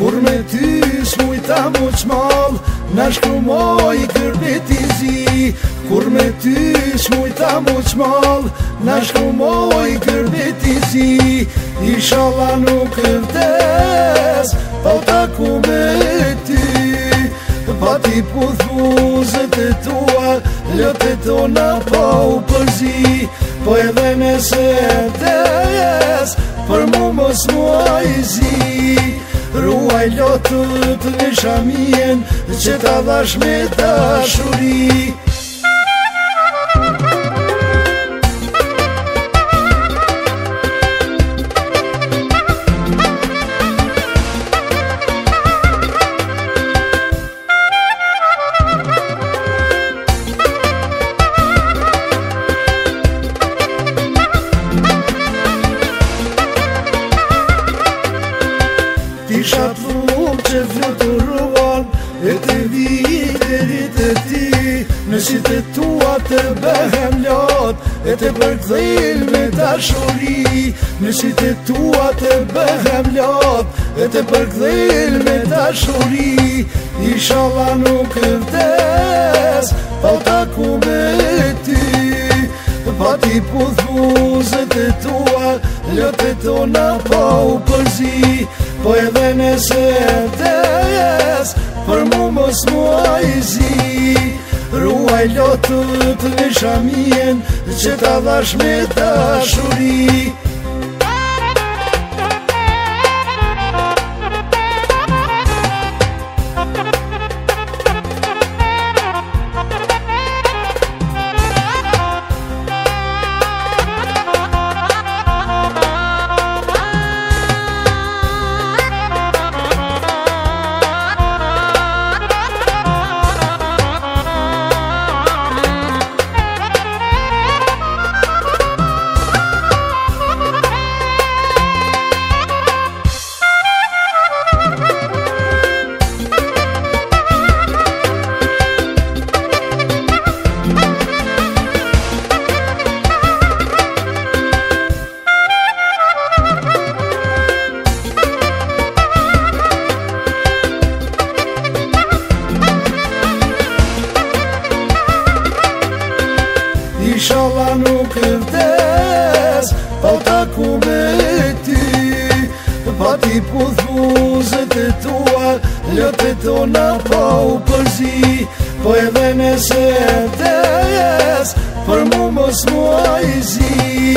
kur me ty s'mujta mu qmal, na shkrumoj kërbet i zi. Kur me ty s'mujta mu qmal, na shkrumoj kërbet i zi. Inshallah nuk vdes, pa u taku me ty. Pa ti puthuzet e tua, ljotet tona pa u përzi. Po edhe nëse vdes, për mu mos muaj zi. Ruaj lotët në shamien, që ta dhash me dashuri. Tisha t'lum që fluturuan, e të viterit e ti. Në sytë e tua të bëhem lot, e të përkthejl me dashuri. Në sytë e tua të bëhem lot, e të përkthejl me dashuri. Inshallah nuk vdes, pa u taku me ty. Pa ti puthuzet e tua, ljotet tona pa u përzi. Po edhe nëse vdes, për mu mos muaj zi. Ruaj lotët në shamien, që ta dhash me dashuri. Inshallah nuk vdes, pa u taku me ty. Pa ti puthuzet e tua, ljotet tona pa u përzi. Po edhe nëse vdes, për mu mos muaj zi.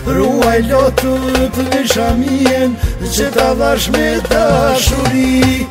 Ruaj lotët në shamien, që ta dhash me dashuri.